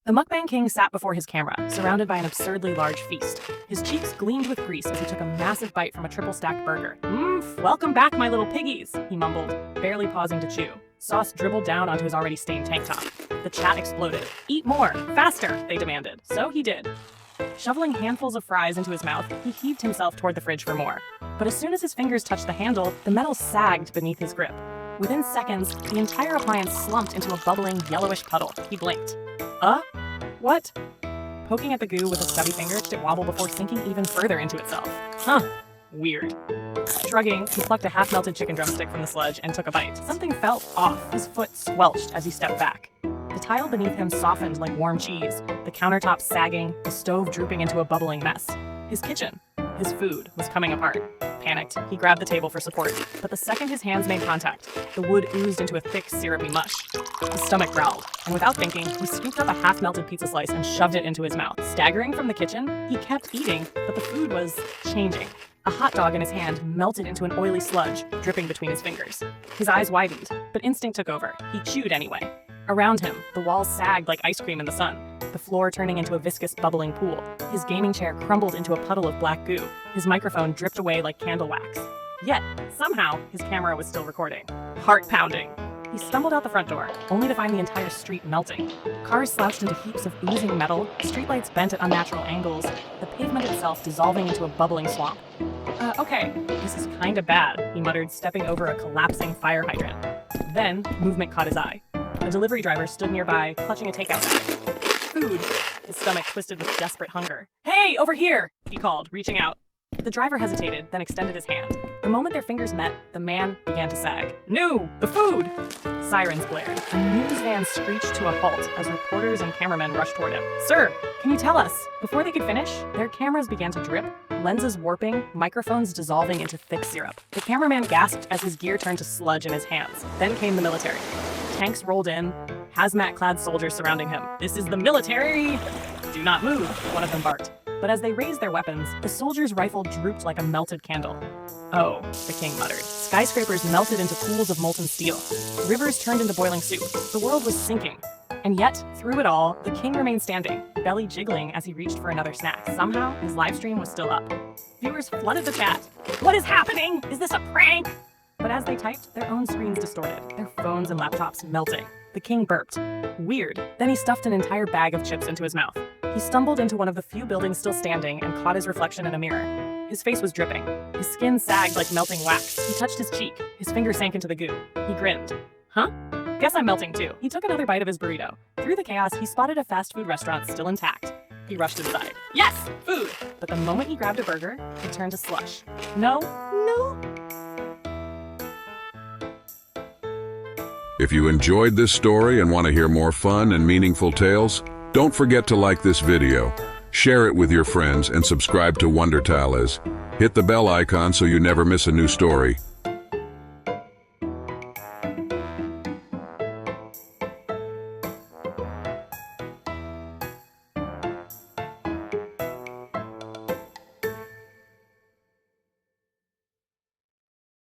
The mukbang king sat before his camera, surrounded by an absurdly large feast. His cheeks gleamed with grease as he took a massive bite from a triple-stacked burger. Welcome back, my little piggies, he mumbled, barely pausing to chew. Sauce dribbled down onto his already stained tank top. The chat exploded. Eat more, faster, they demanded. So he did. Shoveling handfuls of fries into his mouth, he heaved himself toward the fridge for more. But as soon as his fingers touched the handle, the metal sagged beneath his grip. Within seconds, the entire appliance slumped into a bubbling, yellowish puddle. He blinked. What? Poking at the goo with a stubby finger, it wobbled before sinking even further into itself. Weird. Shrugging, he plucked a half-melted chicken drumstick from the sludge and took a bite. Something felt off. His foot squelched as he stepped back. The tile beneath him softened like warm cheese, the countertop sagging, the stove drooping into a bubbling mess. His kitchen, his food, was coming apart. Panicked, he grabbed the table for support, but the second his hands made contact, the wood oozed into a thick, syrupy mush. His stomach growled, and without thinking, he scooped up a half-melted pizza slice and shoved it into his mouth. Staggering from the kitchen, he kept eating, but the food was changing. A hot dog in his hand melted into an oily sludge, dripping between his fingers. His eyes widened, but instinct took over. He chewed anyway. Around him, the walls sagged like ice cream in the sun, the floor turning into a viscous, bubbling pool. His gaming chair crumbled into a puddle of black goo. His microphone dripped away like candle wax. Yet, somehow, his camera was still recording. Heart pounding. He stumbled out the front door, only to find the entire street melting. Cars slouched into heaps of oozing metal, streetlights bent at unnatural angles, the pavement itself dissolving into a bubbling swamp. Okay, this is kinda bad, he muttered, stepping over a collapsing fire hydrant. Then, movement caught his eye. A delivery driver stood nearby, clutching a takeout bag. Food. His stomach twisted with desperate hunger. Hey, over here, he called, reaching out. The driver hesitated, then extended his hand. The moment their fingers met, the man began to sag. No, the food! Sirens blared. A news van screeched to a halt as reporters and cameramen rushed toward him. Sir, can you tell us? Before they could finish, their cameras began to drip, lenses warping, microphones dissolving into thick syrup. The cameraman gasped as his gear turned to sludge in his hands. Then came the military. Tanks rolled in, hazmat-clad soldiers surrounding him. This is the military! Do not move, one of them barked. But as they raised their weapons, the soldier's rifle drooped like a melted candle. Oh, the king muttered. Skyscrapers melted into pools of molten steel. Rivers turned into boiling soup. The world was sinking. And yet, through it all, the king remained standing, belly jiggling as he reached for another snack. Somehow, his livestream was still up. Viewers flooded the chat. What is happening? Is this a prank? But as they typed, their own screens distorted, their phones and laptops melting. The king burped. Weird. Then he stuffed an entire bag of chips into his mouth. He stumbled into one of the few buildings still standing and caught his reflection in a mirror. His face was dripping. His skin sagged like melting wax. He touched his cheek. His finger sank into the goo. He grinned. Huh? Guess I'm melting too. He took another bite of his burrito. Through the chaos, he spotted a fast food restaurant still intact. He rushed inside. Yes! Food! But the moment he grabbed a burger, it turned to slush. No. If you enjoyed this story and want to hear more fun and meaningful tales, don't forget to like this video, share it with your friends, and subscribe to Wondertales. Hit the bell icon so you never miss a new story.